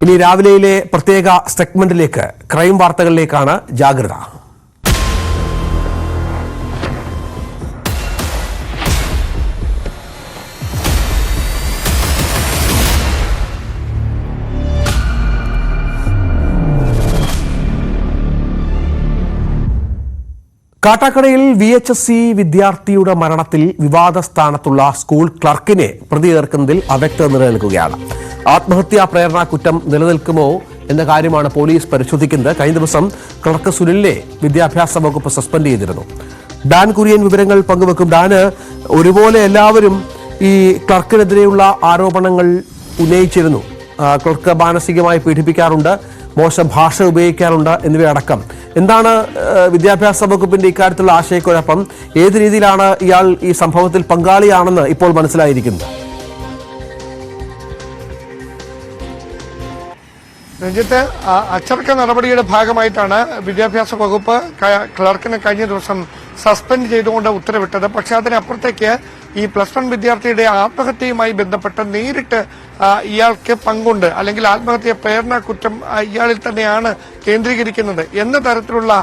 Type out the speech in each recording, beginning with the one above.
ഇനി രാവിലെയിലെ പ്രത്യേക സെഗ്മെന്റിലേക്ക് ക്രൈം വാർത്തകളിലേക്കാണ് ജാഗ്രത. കാട്ടാക്കടയിൽ VHSC വിദ്യാർത്ഥിയുടെ മരണത്തിൽ വിവാദ സ്ഥാനത്തുള്ള സ്കൂൾ ക്ലർക്കിനെ പ്രതി ചേർക്കുന്നതിൽ അവ്യക്തത നിലനിൽക്കുകയാണ്. ആത്മഹത്യാ പ്രേരണ കുറ്റം നിലനിൽക്കുമോ എന്ന കാര്യമാണ് പോലീസ് പരിശോധിക്കുന്നത്. കഴിഞ്ഞ ദിവസം ക്ലർക്ക് സുനിലിനെ വിദ്യാഭ്യാസ വകുപ്പ് സസ്പെൻഡ് ചെയ്തിരുന്നു. ഡാൻ കുര്യൻ വിവരങ്ങൾ പങ്കുവെക്കും. ഡാന്, ഒരുപോലെ എല്ലാവരും ഈ ക്ലർക്കിനെതിരെയുള്ള ആരോപണങ്ങൾ ഉന്നയിച്ചിരുന്നു. ക്ലർക്ക് മാനസികമായി പീഡിപ്പിക്കാറുണ്ട്, മോശം ഭാഷ ഉപയോഗിക്കാറുണ്ട് എന്നിവയടക്കം. എന്താണ് വിദ്യാഭ്യാസ വകുപ്പിന്റെ ഇക്കാര്യത്തിലുള്ള ആശയക്കുഴപ്പം? ഏത് രീതിയിലാണ് ഇയാൾ ഈ സംഭവത്തിൽ പങ്കാളിയാണെന്ന് ഇപ്പോൾ മനസ്സിലായിരിക്കുന്നത്? രഞ്ജിത്ത്, അച്ചടക്ക നടപടിയുടെ ഭാഗമായിട്ടാണ് വിദ്യാഭ്യാസ വകുപ്പ് ക്ലർക്കിനെ കഴിഞ്ഞ ദിവസം സസ്പെൻഡ് ചെയ്തുകൊണ്ട് ഉത്തരവിട്ടത്. പക്ഷെ അതിനപ്പുറത്തേക്ക് ഈ +1 വിദ്യാർത്ഥിയുടെ ആത്മഹത്യയുമായി ബന്ധപ്പെട്ട് നേരിട്ട് ഇയാൾക്ക് പങ്കുണ്ട്, അല്ലെങ്കിൽ ആത്മഹത്യ പ്രേരണ കുറ്റം ഇയാളിൽ തന്നെയാണ് കേന്ദ്രീകരിക്കുന്നത് എന്ന തരത്തിലുള്ള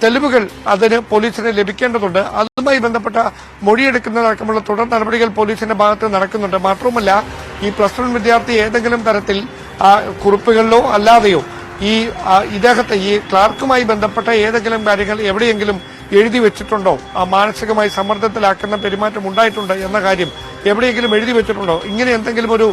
തെളിവുകൾ അതിന് പോലീസിന് ലഭിക്കേണ്ടതുണ്ട്. അതുമായി ബന്ധപ്പെട്ട മൊഴിയെടുക്കുന്നതടക്കമുള്ള തുടർ നടപടികൾ പോലീസിന്റെ ഭാഗത്ത് നടക്കുന്നുണ്ട്. മാത്രവുമല്ല, ഈ +1 വിദ്യാർത്ഥി ഏതെങ്കിലും തരത്തിൽ കുറിപ്പുകളിലോ അല്ലാതെയോ ഇദ്ദേഹത്തെ ഈ ക്ലാർക്കുമായി ബന്ധപ്പെട്ട ഏതെങ്കിലും കാര്യങ്ങൾ എവിടെയെങ്കിലും എഴുതി വെച്ചിട്ടുണ്ടോ, മാനസികമായി സമ്മർദ്ദത്തിലാക്കുന്ന പെരുമാറ്റം ഉണ്ടായിട്ടുണ്ട് എന്ന കാര്യം എവിടെയെങ്കിലും എഴുതി വെച്ചിട്ടുണ്ടോ, ഇങ്ങനെ എന്തെങ്കിലും ഒരു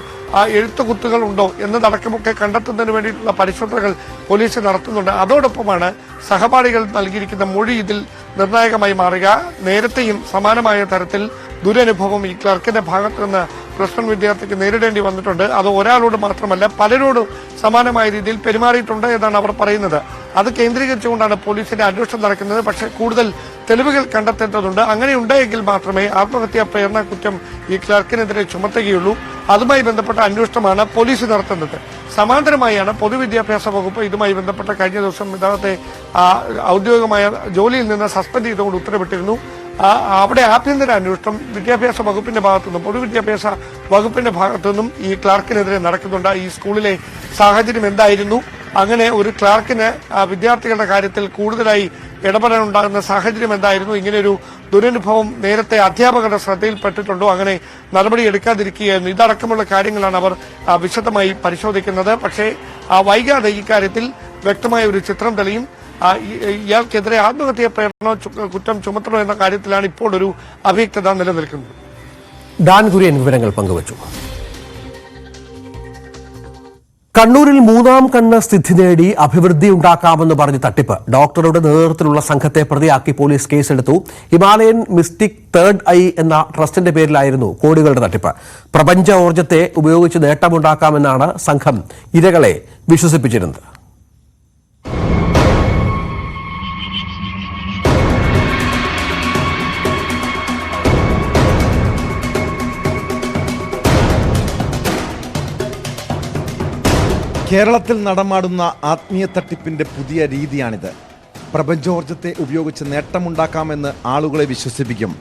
എഴുത്തുകുത്തുകൾ ഉണ്ടോ എന്നതടക്കമൊക്കെ കണ്ടെത്തുന്നതിന് വേണ്ടിയിട്ടുള്ള പരിശോധനകൾ പോലീസ് നടത്തുന്നുണ്ട്. അതോടൊപ്പമാണ് സഹപാഠികൾ നൽകിയിരിക്കുന്ന മൊഴി ഇതിൽ നിർണായകമായി മാറുക. നേരത്തെയും സമാനമായ തരത്തിൽ ദുരനുഭവം ഈ ക്ലർക്കിന്റെ ഭാഗത്തു നിന്ന് +1 വിദ്യാർത്ഥിക്ക് നേരിടേണ്ടി വന്നിട്ടുണ്ട്. അത് ഒരാളോട് മാത്രമല്ല, പലരോടും സമാനമായ രീതിയിൽ പെരുമാറിയിട്ടുണ്ട് എന്നാണ് അവർ പറയുന്നത്. അത് കേന്ദ്രീകരിച്ചുകൊണ്ടാണ് പോലീസിന്റെ അന്വേഷണം നടക്കുന്നത്. പക്ഷേ കൂടുതൽ തെളിവുകൾ കണ്ടെത്തേണ്ടതുണ്ട്. അങ്ങനെ ഉണ്ടായെങ്കിൽ മാത്രമേ ആത്മഹത്യാ പ്രേരണ കുറ്റം ഈ ക്ലർക്കിനെതിരെ ചുമത്തുകയുള്ളൂ. അതുമായി ബന്ധപ്പെട്ട അന്വേഷണമാണ് പോലീസ് നടത്തുന്നത്. സമാന്തരമായാണ് പൊതുവിദ്യാഭ്യാസ വകുപ്പ് ഇതുമായി ബന്ധപ്പെട്ട കഴിഞ്ഞ ദിവസം ഇദ്ദേഹത്തെ ഔദ്യോഗികമായ ജോലിയിൽ നിന്ന് സസ്പെൻഡ് ചെയ്തുകൊണ്ട് ഉത്തരവിട്ടിരുന്നു. അവിടെ ആഭ്യന്തര അന്വേഷണം വിദ്യാഭ്യാസ വകുപ്പിന്റെ ഭാഗത്തുനിന്നും പൊതുവിദ്യാഭ്യാസ വകുപ്പിന്റെ ഭാഗത്തുനിന്നും ഈ ക്ലർക്കിനെതിരെ നടക്കുന്നുണ്ട്. ഈ സ്കൂളിലെ സാഹചര്യം എന്തായിരുന്നു, അങ്ങനെ ഒരു ക്ലർക്കിന് വിദ്യാർത്ഥികളുടെ കാര്യത്തിൽ കൂടുതലായി ഇടപെടാനുണ്ടാകുന്ന സാഹചര്യം എന്തായിരുന്നു, ഇങ്ങനെയൊരു ദുരനുഭവം നേരത്തെ അധ്യാപകരുടെ ശ്രദ്ധയിൽപ്പെട്ടിട്ടുണ്ടോ, അങ്ങനെ നടപടി എടുക്കാതിരിക്കുകയായിരുന്നു. ഇതടക്കമുള്ള കാര്യങ്ങളാണ് അവർ വിശദമായി പരിശോധിക്കുന്നത്. പക്ഷേ വൈകാതെ ഈ കാര്യത്തിൽ വ്യക്തമായ ഒരു ചിത്രം തെളിയും. ഇയാൾക്കെതിരെ ആത്മഹത്യാ പ്രേരണ കുറ്റം ചുമത്തണോ എന്ന കാര്യത്തിലാണ് ഇപ്പോൾ ഒരു അവ്യക്തത നിലനിൽക്കുന്നത്. ഡാൻ കുര്യൻ വിവരങ്ങൾ പങ്കുവച്ചു. കണ്ണൂരിൽ 3ാം കണ്ണ് സ്ഥിതി നേടി അഭിവൃദ്ധി ഉണ്ടാക്കാമെന്ന് പറഞ്ഞ് തട്ടിപ്പ്. ഡോക്ടറുടെ നേതൃത്വത്തിലുള്ള സംഘത്തെ പ്രതിയാക്കി പോലീസ് കേസെടുത്തു. ഹിമാലയൻ മിസ്റ്റിക് തേർഡ് ഐ എന്ന ട്രസ്റ്റിന്റെ പേരിലായിരുന്നു കോടികളുടെ തട്ടിപ്പ്. പ്രപഞ്ച ഊർജ്ജത്തെ ഉപയോഗിച്ച് നേട്ടമുണ്ടാക്കാമെന്നാണ് സംഘം ഇരകളെ വിശ്വസിപ്പിച്ചിരുന്നത്. കേരളത്തിൽ നടമാടുന്ന ആത്മീയ തട്ടിപ്പിന്റെ പുതിയ രീതിയാണിത്. പ്രപഞ്ചോർജ്ജത്തെ ഉപയോഗിച്ച് നേട്ടമുണ്ടാക്കാമെന്ന് ആളുകളെ വിശ്വസിപ്പിക്കും.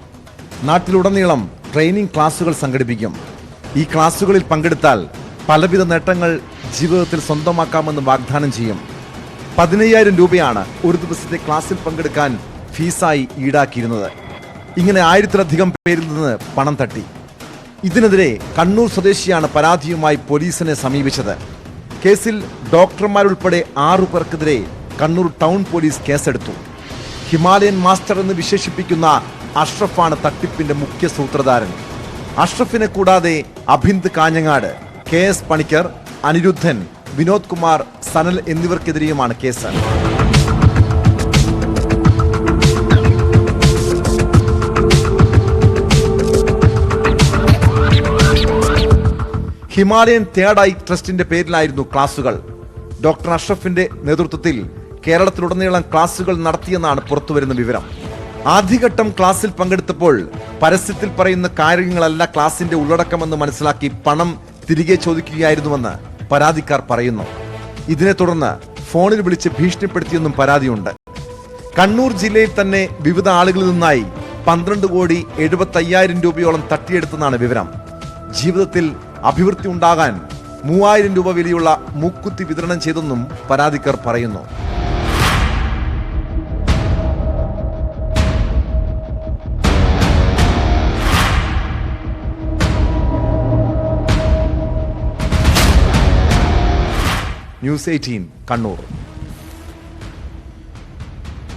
നാട്ടിലുടനീളം ട്രെയിനിങ് ക്ലാസുകൾ സംഘടിപ്പിക്കും. ഈ ക്ലാസുകളിൽ പങ്കെടുത്താൽ പലവിധ നേട്ടങ്ങൾ ജീവിതത്തിൽ സ്വന്തമാക്കാമെന്ന് വാഗ്ദാനം ചെയ്യും. 15,000 രൂപയാണ് ഒരു ദിവസത്തെ ക്ലാസ്സിൽ പങ്കെടുക്കാൻ ഫീസായി ഈടാക്കിയിരുന്നത്. ഇങ്ങനെ 1000-ലധികം പേരിൽ നിന്ന് പണം തട്ടി. ഇതിനെതിരെ കണ്ണൂർ സ്വദേശിയാണ് പരാതിയുമായി പോലീസിനെ സമീപിച്ചത്. കേസിൽ ഡോക്ടർമാരുൾപ്പെടെ 6 പേർക്കെതിരെ കണ്ണൂർ ടൗൺ പോലീസ് കേസെടുത്തു. ഹിമാലയൻ മാസ്റ്റർ എന്ന് വിശേഷിപ്പിക്കുന്ന അഷ്റഫാണ് തട്ടിപ്പിന്റെ മുഖ്യ സൂത്രധാരൻ. അഷ്റഫിനെ കൂടാതെ അഭിന്ദ് കാഞ്ഞങ്ങാട്, KS പണിക്കർ, അനിരുദ്ധൻ, വിനോദ് കുമാർ, സനൽ എന്നിവർക്കെതിരെയുമാണ് കേസ്. ഹിമാലയൻ തേർഡ് ഐ ട്രസ്റ്റിന്റെ പേരിലായിരുന്നു ക്ലാസുകൾ. ഡോക്ടർ അഷ്റഫിന്റെ നേതൃത്വത്തിൽ കേരളത്തിലുടനീളം ക്ലാസുകൾ നടത്തിയെന്നാണ് പുറത്തുവരുന്ന വിവരം. ആദ്യഘട്ടം ക്ലാസ്സിൽ പങ്കെടുത്തപ്പോൾ പരസ്യത്തിൽ പറയുന്ന കാര്യങ്ങളല്ല ക്ലാസിന്റെ ഉള്ളടക്കമെന്ന് മനസ്സിലാക്കി പണം തിരികെ ചോദിക്കുകയായിരുന്നുവെന്ന് പരാതിക്കാർ പറയുന്നു. ഇതിനെ തുടർന്ന് ഫോണിൽ വിളിച്ച് ഭീഷണിപ്പെടുത്തിയെന്നും പരാതിയുണ്ട്. കണ്ണൂർ ജില്ലയിൽ തന്നെ വിവിധ ആളുകളിൽ നിന്നായി 12,75,00,000 രൂപയോളം തട്ടിയെടുത്തെന്നാണ് വിവരം. ജീവിതത്തിൽ അഭിവൃദ്ധി ഉണ്ടാകാൻ 3000 രൂപ വിലയുള്ള മൂക്കുത്തി വിതരണം ചെയ്തെന്നും പരാതിക്കാർ പറയുന്നു. ന്യൂസ് 18 കണ്ണൂർ.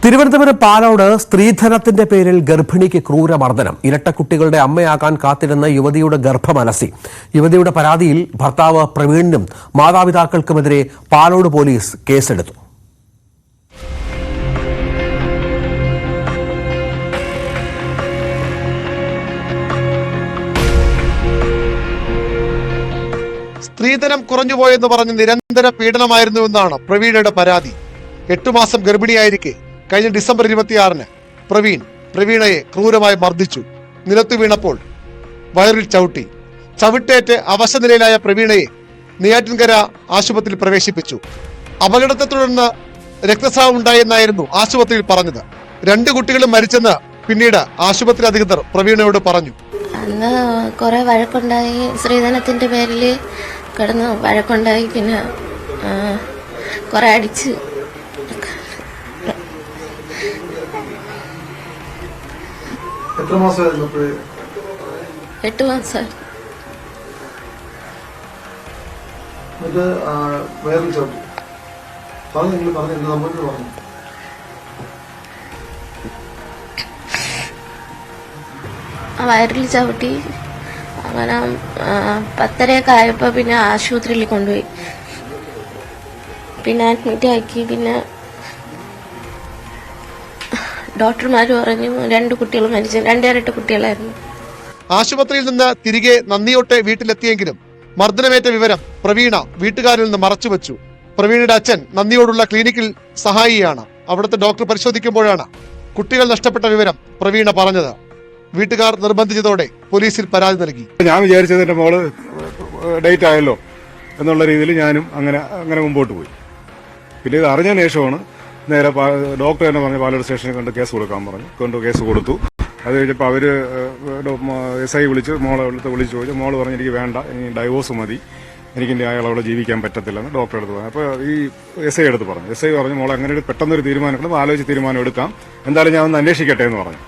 തിരുവനന്തപുരം പാലോട് സ്ത്രീധനത്തിന്റെ പേരിൽ ഗർഭിണിക്ക് ക്രൂരമർദ്ദനം. ഇരട്ടക്കുട്ടികളുടെ അമ്മയാകാൻ കാത്തിരുന്ന യുവതിയുടെ ഗർഭമലസി. യുവതിയുടെ പരാതിയിൽ ഭർത്താവ് പ്രവീണിനും മാതാപിതാക്കൾക്കുമെതിരെ പാലോട് പോലീസ് കേസെടുത്തു. സ്ത്രീധനം കുറഞ്ഞുപോയെന്ന് പറഞ്ഞ് നിരന്തര പീഡനമായിരുന്നുവെന്നാണ് പ്രവീണയുടെ പരാതി. 8 മാസം ഗർഭിണിയായിരിക്കെ കഴിഞ്ഞ ഡിസംബർ 26-ന് പ്രവീണയെ ക്രൂരമായി മർദ്ദിച്ചു. നിലത്തു വീണപ്പോൾ വയറിൽ ചവിട്ടേറ്റ് അവശനിലയിലായ പ്രവീണയെ നെയ്യാറ്റിൻകര ആശുപത്രിയിൽ പ്രവേശിപ്പിച്ചു. അപകടത്തെ തുടർന്ന് രക്തസ്രാവം ഉണ്ടായെന്നായിരുന്നു ആശുപത്രിയിൽ പറഞ്ഞത്. 2 കുട്ടികളും മരിച്ചെന്ന് പിന്നീട് ആശുപത്രി അധികൃതർ പ്രവീണയോട് പറഞ്ഞു. അന്ന് കുറെ വഴക്കുണ്ടായി, സ്ത്രീധനത്തിന്റെ പേരിൽ കിടന്ന് വഴക്കുണ്ടായി, പിന്നെ കുറെ അടിച്ച്. എത്ര മാസമായിരുന്നു? 8 മാസം. വയറിൽ ചവിട്ടി പറഞ്ഞു എന്ത് നമുക്ക് പറഞ്ഞു? വയറിൽ ചവിട്ടി. അങ്ങനെ 10:30 ആയപ്പോൾ പിന്നെ ആശുപത്രിയിൽ കൊണ്ടുപോയി. പിന്നെ അഡ്മിറ്റ് ആക്കി. പിന്നെ ഡോക്ടർമാർ പറഞ്ഞു 2 കുട്ടികൾ മരിച്ചു. 2 ഇരട്ട കുട്ടികളായിരുന്നു. ആശുപത്രിയിൽ നിന്ന് തിരികെ നന്ദിയോട്ടെ വീട്ടിലെത്തിയെങ്കിലും മർദ്ദനമേറ്റ വിവരം പ്രവീണ വീട്ടുകാരിൽ നിന്ന് മറച്ചുവെച്ചു. പ്രവീണയുടെ അച്ഛൻ നന്ദിയോടുള്ള ക്ലിനിക്കിൽ സഹായിയാണ്. അവിടുത്തെ ഡോക്ടർ പരിശോധിക്കുമ്പോഴാണ് കുട്ടികൾ നഷ്ടപ്പെട്ട വിവരം പ്രവീണ പറഞ്ഞത്. വീട്ടുകാർ നിർബന്ധിച്ചതോടെ പോലീസിൽ പരാതി നൽകി. ഞാൻ വിചാരിച്ചത് എൻ്റെ മോള് ഡേറ്റ് ആയല്ലോ എന്നുള്ള രീതിയിൽ ഞാനും അങ്ങനെ മുമ്പോട്ട് പോയി. പിന്നെ ഇത് അറിഞ്ഞതിന് ശേഷമാണ് നേരെ ഡോക്ടർ തന്നെ പറഞ്ഞ് പാലോട് സ്റ്റേഷനിൽ കൊണ്ട് കേസ് കൊടുക്കാൻ പറഞ്ഞു. കേസ് കൊടുത്തു. അത് കഴിഞ്ഞപ്പോൾ അവർ SI വിളിച്ച് മോളെ വിളിച്ച് ചോദിച്ചു. മോള് പറഞ്ഞു എനിക്ക് വേണ്ട, ഇനി ഡൈവോഴ്സ് മതി, എനിക്ക് അയാളവിടെ ജീവിക്കാൻ പറ്റത്തില്ലെന്ന് ഡോക്ടറെ അടുത്ത് പറഞ്ഞു. അപ്പോൾ ഈ SI അടുത്ത് പറഞ്ഞു. SI പറഞ്ഞു മോളെ അങ്ങനെ പെട്ടെന്നൊരു തീരുമാനം ആലോചിച്ച് തീരുമാനം എടുക്കാം, എന്തായാലും ഞാൻ ഒന്ന് അന്വേഷിക്കട്ടെ എന്ന് പറഞ്ഞു.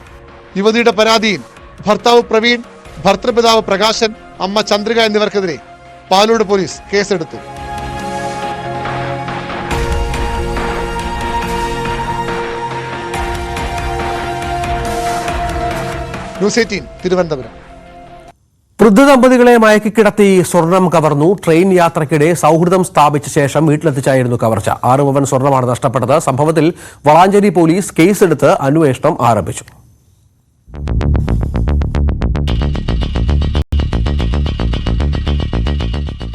യുവതിയുടെ പരാതിയിൽ ഭർത്താവ് പ്രവീൺ, ഭർത്തൃപിതാവ് പ്രകാശൻ, അമ്മ ചന്ദ്രിക എന്നിവർക്കെതിരെ പാലോട് പോലീസ് കേസെടുത്തു. ന്യൂസ് 18 തിരുവനന്തപുരം. വൃദ്ധ ദമ്പതികളെ മയക്കിക്കിടത്തി സ്വർണം കവർന്നു. ട്രെയിൻ യാത്രക്കിടെ സൗഹൃദം സ്ഥാപിച്ച ശേഷം വീട്ടിലെത്തിച്ചായിരുന്നു കവർച്ച. 6 പവൻ സ്വർണമാണ് നഷ്ടപ്പെട്ടത്. സംഭവത്തിൽ വളാഞ്ചേരി പോലീസ് കേസെടുത്ത് അന്വേഷണം ആരംഭിച്ചു.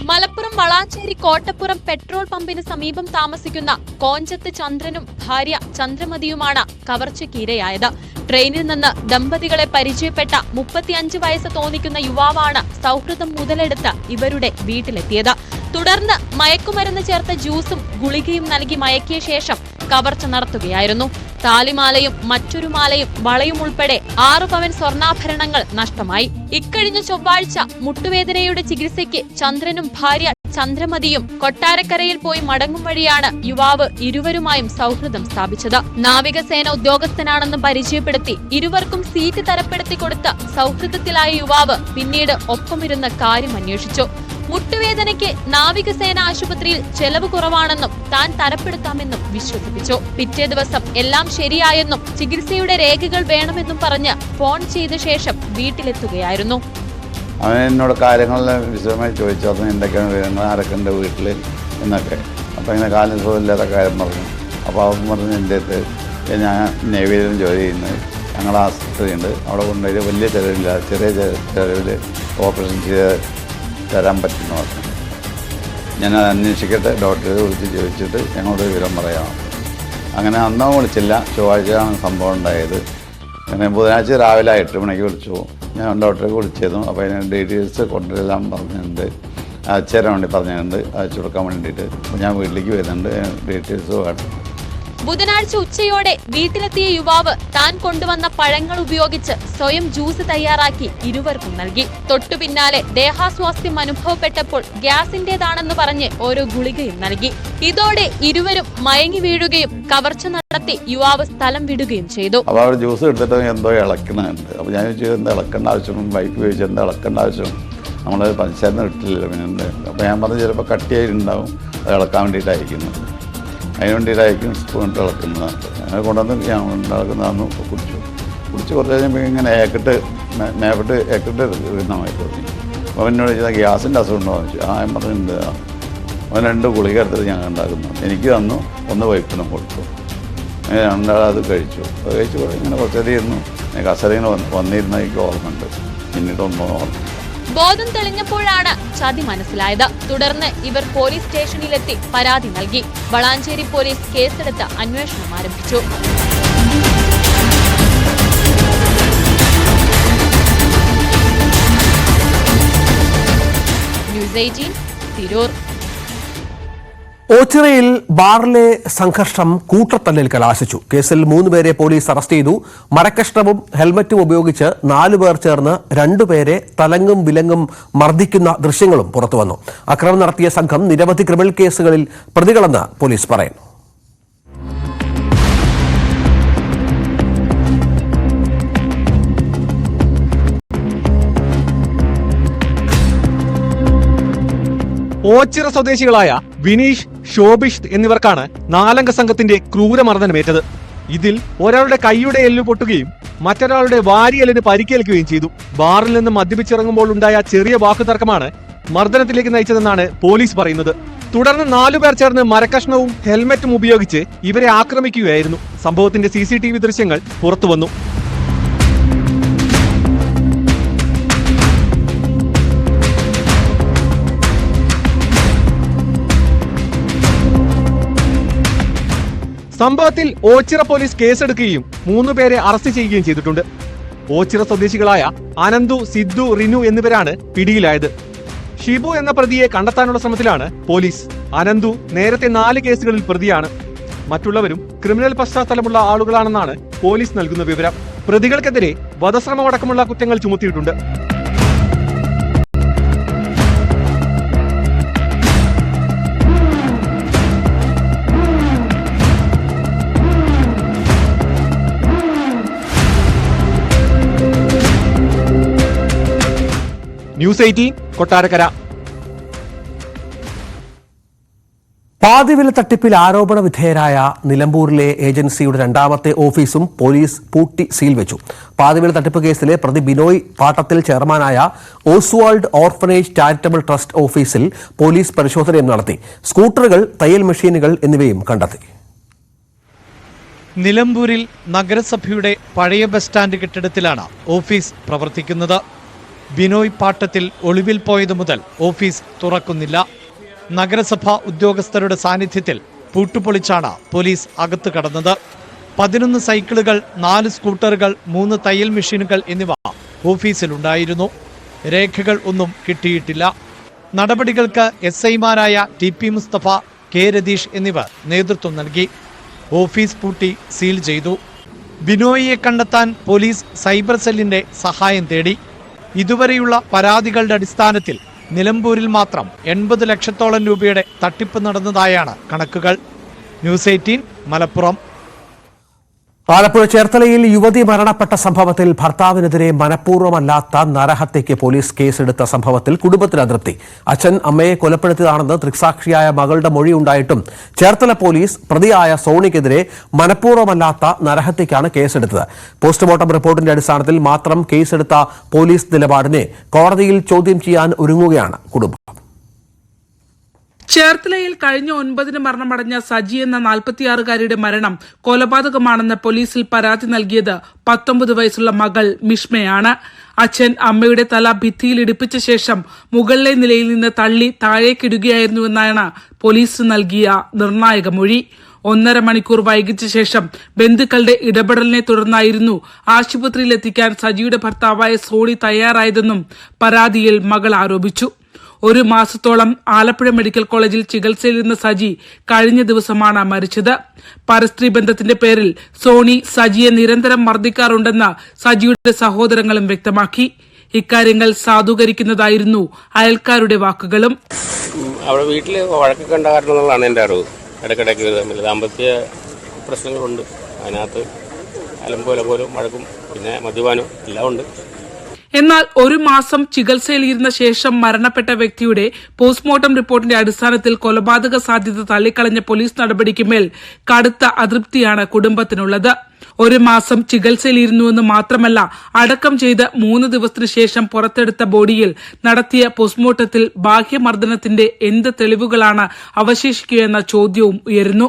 മലപ്പുറം വളാഞ്ചേരി കോട്ടപ്പുറം പെട്രോൾ പമ്പിന് സമീപം താമസിക്കുന്ന കോഞ്ചത്ത് ചന്ദ്രനും ഭാര്യ ചന്ദ്രമതിയുമാണ് കവർച്ചയ്ക്കിരയായത്. ട്രെയിനിൽ നിന്ന് ദമ്പതികളെ പരിചയപ്പെട്ട 35 വയസ്സ് തോന്നിക്കുന്ന യുവാവാണ് സൗഹൃദം മുതലെടുത്ത് ഇവരുടെ വീട്ടിലെത്തിയത്. തുടർന്ന് മയക്കുമരുന്ന് ചേർത്ത ജ്യൂസും ഗുളികയും നൽകി മയക്കിയ ശേഷം കവർച്ച നടത്തുകയായിരുന്നു. താലിമാലയും മറ്റൊരു മാലയും വളയും ഉൾപ്പെടെ 6 പവൻ സ്വർണ്ണാഭരണങ്ങൾ നഷ്ടമായി. ഇക്കഴിഞ്ഞ ചൊവ്വാഴ്ച മുട്ടുവേദനയുടെ ചികിത്സയ്ക്ക് ചന്ദ്രനും ഭാര്യ ചന്ദ്രമതിയും കൊട്ടാരക്കരയിൽ പോയി മടങ്ങും വഴിയാണ് യുവാവ് ഇരുവരുമായും സൗഹൃദം സ്ഥാപിച്ചത്. നാവികസേന ഉദ്യോഗസ്ഥനാണെന്ന് പരിചയപ്പെടുത്തി ഇരുവർക്കും സീറ്റ് തരപ്പെടുത്തി കൊടുത്ത സൗഹൃദത്തിലായ യുവാവ് പിന്നീട് ഒപ്പമിരുന്ന് കാര്യം അന്വേഷിച്ചു. മുട്ടുവേദനയ്ക്ക് നാവികസേന ആശുപത്രിയിൽ ചെലവ് കുറവാണെന്നും താൻ തരപ്പെടുത്താമെന്നും വിശ്വസിപ്പിച്ചു. പിറ്റേ ദിവസം എല്ലാം ശരിയായെന്നും ചികിത്സയുടെ രേഖകൾ വേണമെന്നും പറഞ്ഞ് ഫോൺ ചെയ്ത ശേഷം വീട്ടിലെത്തുകയായിരുന്നു. അവൻ എന്നോട് കാര്യങ്ങളെല്ലാം വിശദമായി ചോദിച്ചു. അതിന് എന്തൊക്കെയാണ് വിവരങ്ങൾ, ആരൊക്കെ ഉണ്ട് വീട്ടിൽ എന്നൊക്കെ. അപ്പോൾ ഇങ്ങനെ കാലം സുഖമില്ലാത്ത കാര്യം പറഞ്ഞു. അപ്പോൾ അവൻ പറഞ്ഞു എൻ്റെ അടുത്ത് ഞാൻ നേവിയിലും ജോലി ചെയ്യുന്നത്, ഞങ്ങളുടെ ആശുപത്രിയുണ്ട്, അവിടെ കൊണ്ടുപോയി വലിയ ചിലവില്ല, ചെറിയ ചിലവിൽ ഓപ്പറേഷൻ ചെയ്ത് തരാൻ പറ്റുന്ന പറഞ്ഞു. ഞാനത് അന്വേഷിക്കട്ടെ, ഡോക്ടറെ വിളിച്ച് ചോദിച്ചിട്ട് ഞങ്ങളോട് വിവരം പറയാം. അങ്ങനെ അന്നും വിളിച്ചില്ല. ചൊവ്വാഴ്ചയാണ് സംഭവം ഉണ്ടായത്. അങ്ങനെ ബുധനാഴ്ച രാവിലെ 8 മണിക്ക് വിളിച്ചു. ഞാൻ ഡോക്ടറെ വിളിച്ചിരുന്നു. അപ്പോൾ അതിന് ഡീറ്റെയിൽസ് കൊണ്ടുവരാൻ പറഞ്ഞിട്ടുണ്ട്, അയച്ചു തരാൻ വേണ്ടി പറഞ്ഞിട്ടുണ്ട്, അയച്ചു കൊടുക്കാൻ വേണ്ടിയിട്ട്. അപ്പോൾ ഞാൻ വീട്ടിലേക്ക് വരുന്നുണ്ട്, ഡീറ്റെയിൽസ് വേണം. ബുധനാഴ്ച ഉച്ചയോടെ വീട്ടിലെത്തിയ യുവാവ് താൻ കൊണ്ടുവന്ന പഴങ്ങൾ ഉപയോഗിച്ച് സ്വയം ജ്യൂസ് തയ്യാറാക്കി ഇരുവർക്കും നൽകി. തൊട്ടു പിന്നാലെ ദേഹാസ്വാസ്ഥ്യം അനുഭവപ്പെട്ടപ്പോൾ ഗ്യാസിന്റേതാണെന്ന് പറഞ്ഞ് ഓരോ ഗുളികയും നൽകി. ഇതോടെ ഇരുവരും മയങ്ങി വീഴുകയും കവർച്ച നടത്തി യുവാവ് സ്ഥലം വിടുകയും ചെയ്തു. അപ്പോൾ അവിടെ ജ്യൂസ് എടുത്തിട്ട് എന്തോ ഇളക്കണുണ്ട്. അപ്പോൾ ഞാൻ ചോദിച്ചു എന്താ ഇളക്കേണ്ട ആവശ്യം, ബൈക്ക് ചോദിച്ചു എന്താ ഇളക്കേണ്ട ആവശ്യം, നമ്മൾ പഞ്ചസാര ഇട്ടില്ല പിന്നെ ഉണ്ട്. അപ്പോൾ ഞാൻ പറഞ്ഞു ചിലപ്പോൾ കട്ടിയായിട്ടുണ്ടാവും, അത് ഇളക്കാൻ വേണ്ടിയിട്ടായിരിക്കുന്നു, അതിന് വേണ്ടിയിട്ടായിരിക്കും സ്പൂൺ ഇട്ട് ഇളക്കുന്നത്. അങ്ങനെ കൊണ്ടുവന്ന് ഞാൻ ഇളക്കുന്നതെന്ന് കുടിച്ചു കുറച്ച് കഴിഞ്ഞപ്പോൾ ഇങ്ങനെ മേപ്പിട്ട് ഇരുന്നമായി തോന്നി. അപ്പോൾ എന്നോട് ചോദിച്ചാൽ ഗ്യാസിൻ്റെ അസുഖം ഉണ്ടോ എന്ന് ചോദിച്ചു. ഞാൻ പറഞ്ഞിട്ടുണ്ട്. അവൻ 2 ഗുളിക എടുത്തിട്ട് ഞാൻ ഉണ്ടാക്കുന്നു, എനിക്ക് തന്നു, 1 വൈപ്പിനും കൊടുത്തു. അങ്ങനെ രണ്ടാളും അത് കഴിച്ചു. അത് കഴിച്ച് ഇങ്ങനെ കുറച്ചധികം ഇരുന്നു. കസരങ്ങനെ വന്നിരുന്ന എനിക്ക് ഓർമ്മയുണ്ട്, പിന്നീടൊന്നും ഓർമ്മ. ബോധം തെളിഞ്ഞപ്പോഴാണ് ചതി മനസ്സിലായത്. തുടർന്ന് ഇവർ പോലീസ് സ്റ്റേഷനിലെത്തി പരാതി നൽകി. വളാഞ്ചേരി പോലീസ് കേസെടുത്ത് അന്വേഷണം ആരംഭിച്ചു. ന്യൂസ് 18 തിരൂർ. ഓച്ചിറയിൽ ബാറിലെ സംഘർഷം കൂട്ടത്തല്ലിൽ കലാശിച്ചു. കേസിൽ 3 പേരെ പോലീസ് അറസ്റ്റ് ചെയ്തു. മരക്കഷ്ണവും ഹെൽമറ്റും ഉപയോഗിച്ച് 4 പേർ ചേർന്ന് 2 പേരെ തലങ്ങും വിലങ്ങും മർദ്ദിക്കുന്ന ദൃശ്യങ്ങളും പുറത്തുവന്നു. അക്രമം നടത്തിയ സംഘം നിരവധി ക്രിമിനൽ കേസുകളിൽ പ്രതികളെന്ന് പോലീസ് പറയുന്നു. ഓച്ചിറ സ്വദേശികളായ വിനീഷ്, ശോഭിഷ് എന്നിവർക്കാണ് 4-അംഗ സംഘത്തിന്റെ ക്രൂരമർദ്ദനമേറ്റത്. ഇതിൽ ഒരാളുടെ കൈയുടെ എല്ല് പൊട്ടുകയും മറ്റൊരാളുടെ വാരിയെല്ലിന് പരിക്കേൽക്കുകയും ചെയ്തു. ബാറിൽ നിന്ന് മദ്യപിച്ചിറങ്ങുമ്പോൾ ഉണ്ടായ ചെറിയ വാക്കുതർക്കമാണ് മർദ്ദനത്തിലേക്ക് നയിച്ചതെന്നാണ് പോലീസ് പറയുന്നത്. തുടർന്ന് 4 പേർ ചേർന്ന് മരക്കഷ്ണവും ഹെൽമറ്റും ഉപയോഗിച്ച് ഇവരെ ആക്രമിക്കുകയായിരുന്നു. സംഭവത്തിന്റെ CCTV ദൃശ്യങ്ങൾ പുറത്തുവന്നു. സംഭവത്തിൽ ഓച്ചിറ പോലീസ് കേസെടുക്കുകയും 3 പേരെ അറസ്റ്റ് ചെയ്യുകയും ചെയ്തിട്ടുണ്ട്. ഓച്ചിറ സ്വദേശികളായ അനന്തു, സിദ്ധു, റിനു എന്നിവരാണ് പിടിയിലായത്. ഷിബു എന്ന പ്രതിയെ കണ്ടെത്താനുള്ള ശ്രമത്തിലാണ് പോലീസ്. അനന്തു നേരത്തെ 4 കേസുകളിൽ പ്രതിയാണ്. മറ്റുള്ളവരും ക്രിമിനൽ പശ്ചാത്തലമുള്ള ആളുകളാണെന്നാണ് പോലീസ് നൽകുന്ന വിവരം. പ്രതികൾക്കെതിരെ വധശ്രമമടക്കമുള്ള കുറ്റങ്ങൾ ചുമത്തിയിട്ടുണ്ട്. ന്യൂസ് 18 കൊട്ടാരക്കര. പാതിവില തട്ടിപ്പിൽ ആരോപണ വിധേയരായ നിലമ്പൂരിലെ ഏജൻസിയുടെ 2ാമത്തെ ഓഫീസും പോലീസ് പൂട്ടി സീൽ വെച്ചു. പാതിവില തട്ടിപ്പ് കേസിലെ പ്രതി ബിനോയ് പാട്ടത്തിൽ ചെയർമാനായ ഓസ്വാൾഡ് ഓർഫനേജ് ചാരിറ്റബിൾ ട്രസ്റ്റ് ഓഫീസിൽ പോലീസ് പരിശോധനയും നടത്തി. സ്കൂട്ടറുകൾ, തയ്യൽ മെഷീനുകൾ എന്നിവയും കണ്ടെത്തി. നിലമ്പൂരിൽ നഗരസഭയുടെ പഴയ ബസ് സ്റ്റാൻഡ് കെട്ടിടത്തിലാണ് ഓഫീസ് പ്രവർത്തിക്കുന്നത്. ബിനോയ് പാട്ടത്തിൽ ഒളിവിൽ പോയത് മുതൽ ഓഫീസ് തുറക്കുന്നില്ല. നഗരസഭാ ഉദ്യോഗസ്ഥരുടെ സാന്നിധ്യത്തിൽ പൂട്ടുപൊളിച്ചാണ് പോലീസ് അകത്ത് കടന്നത്. 11 സൈക്കിളുകൾ, 4 സ്കൂട്ടറുകൾ, 3 തയ്യൽ മെഷീനുകൾ എന്നിവ ഓഫീസിലുണ്ടായിരുന്നു. രേഖകൾ ഒന്നും കിട്ടിയിട്ടില്ല. നടപടികൾക്ക് SIമാരായ TP മുസ്തഫ, K രതീഷ് എന്നിവർ നേതൃത്വം നൽകി. ഓഫീസ് പൂട്ടി സീൽ ചെയ്തു. ബിനോയിയെ കണ്ടെത്താൻ പോലീസ് സൈബർ സെല്ലിന്റെ സഹായം തേടി. ഇതുവരെയുള്ള പരാതികളുടെ അടിസ്ഥാനത്തിൽ നിലമ്പൂരിൽ മാത്രം 80 ലക്ഷത്തോളം രൂപയുടെ തട്ടിപ്പ് നടന്നതായാണ് കണക്കുകൾ. ന്യൂസ് 18 മലപ്പുറം. ആലപ്പുഴ ചേർത്തലയിൽ യുവതി മരണപ്പെട്ട സംഭവത്തിൽ ഭർത്താവിനെതിരെ മനഃപൂർവ്വമല്ലാത്ത നരഹത്യയ്ക്ക് പോലീസ് കേസെടുത്ത സംഭവത്തിൽ കുടുംബത്തിന് അതൃപ്തി. അച്ഛൻ അമ്മയെ കൊലപ്പെടുത്തിയതാണെന്ന് ദൃക്സാക്ഷിയായ മകളുടെ മൊഴിയുണ്ടായിട്ടും ചേർത്തല പോലീസ് പ്രതിയായ സോണിക്കെതിരെ മനഃപൂർവ്വമല്ലാത്ത നരഹത്യയ്ക്കാണ് കേസെടുത്തത്. പോസ്റ്റ്മോർട്ടം റിപ്പോർട്ടിന്റെ അടിസ്ഥാനത്തിൽ മാത്രം കേസെടുത്ത പോലീസ് നിലപാടിനെ കോടതിയിൽ ചോദ്യം ചെയ്യാൻ ഒരുങ്ങുകയാണ് കുടുംബം. ചേർത്തലയിൽ കഴിഞ്ഞ 9-ന് മരണമടഞ്ഞ സജി എന്ന 46-കാരിയുടെ മരണം കൊലപാതകമാണെന്ന് പോലീസിൽ പരാതി നൽകിയത് 19 വയസ്സുള്ള മകൾ മിഷ്മയാണ്. അച്ഛൻ അമ്മയുടെ തല ഭിത്തിയിൽ ഇടിപ്പിച്ച ശേഷം മുകളിലെ നിലയിൽ നിന്ന് തള്ളി താഴേക്കിടുകയായിരുന്നുവെന്നാണ് പോലീസ് നൽകിയ നിർണായക മൊഴി. 1.5 മണിക്കൂർ വൈകിച്ച ശേഷം ബന്ധുക്കളുടെ ഇടപെടലിനെ തുടർന്നായിരുന്നു ആശുപത്രിയിലെത്തിക്കാൻ സജിയുടെ ഭർത്താവായ സോണി തയ്യാറായതെന്നും പരാതിയിൽ മകൾ ആരോപിച്ചു. 1 മാസത്തോളം ആലപ്പുഴ മെഡിക്കൽ കോളേജിൽ ചികിത്സയിലിരുന്ന സജി കഴിഞ്ഞ ദിവസമാണ് മരിച്ചത്. പരസ്ത്രീ ബന്ധത്തിന്റെ പേരിൽ സോണി സജിയെ നിരന്തരം മർദ്ദിക്കാറുണ്ടെന്ന് സജിയുടെ സഹോദരങ്ങളും വ്യക്തമാക്കി. ഇക്കാര്യങ്ങൾ സാധൂകരിക്കുന്നതായിരുന്നു അയൽക്കാരുടെ വാക്കുകളും. അവിടെ വീട്ടിൽ വഴക്കൊക്കെ ഉണ്ടാകാറുണ്ടെന്നുള്ളതാണ് എൻ്റെ അറിവ്. ഇടയ്ക്കിടയ്ക്ക് തമ്മിൽ ദാമ്പത്യ പ്രശ്നങ്ങളുണ്ട്. അതിനകത്ത് പോലും വഴക്കും പിന്നെ മദ്യപാനവും എല്ലാം ഉണ്ട്. എന്നാൽ 1 മാസം ചികിത്സയിലിരുന്ന ശേഷം മരണപ്പെട്ട വ്യക്തിയുടെ പോസ്റ്റ്മോർട്ടം റിപ്പോർട്ടിന്റെ അടിസ്ഥാനത്തിൽ കൊലപാതക സാധ്യത തള്ളിക്കളഞ്ഞ പോലീസ് നടപടിക്ക് മേൽ കടുത്ത അതൃപ്തിയാണ് കുടുംബത്തിനുള്ളത്. 1 മാസം ചികിത്സയിലിരുന്നുവെന്ന് മാത്രമല്ല, അടക്കം ചെയ്ത് 3 ദിവസത്തിനു ശേഷം പുറത്തെടുത്ത ബോഡിയിൽ നടത്തിയ പോസ്റ്റ്മോർട്ടത്തിൽ ബാഹ്യമർദ്ദനത്തിന്റെ എന്ത് തെളിവുകളാണ് അവശേഷിക്കുകയെന്ന ചോദ്യവും ഉയരുന്നു.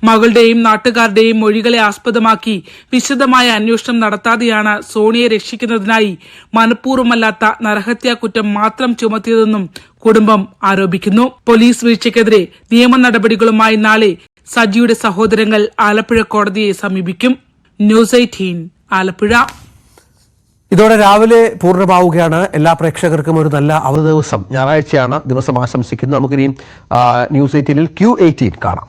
മകളുടെയും നാട്ടുകാരുടെയും മൊഴികളെ ആസ്പദമാക്കി വിശദമായ അന്വേഷണം നടത്താതെയാണ് സോണിയെ രക്ഷിക്കുന്നതിനായി മനഃപൂർവ്വമല്ലാത്ത നരഹത്യാ കുറ്റം മാത്രം ചുമത്തിയതെന്നും കുടുംബം ആരോപിക്കുന്നു. പോലീസ് വീഴ്ചയ്ക്കെതിരെ നിയമ നടപടികളുമായി നാളെ സജിയുടെ സഹോദരങ്ങൾ ആലപ്പുഴ കോടതിയെ സമീപിക്കും. ന്യൂസ് 18 ആലപ്പുഴ. ഇതോടെ രാവിലെ പൂർണ്ണമാവുകയാണ്. എല്ലാ പ്രേക്ഷകർക്കും ഒരു നല്ല അവധി ദിവസം, ഞായറാഴ്ചയാണ് ദിവസം ആശംസിക്കുന്നത്. നമുക്കിനി ന്യൂസ് 18 Q18 കാണാം.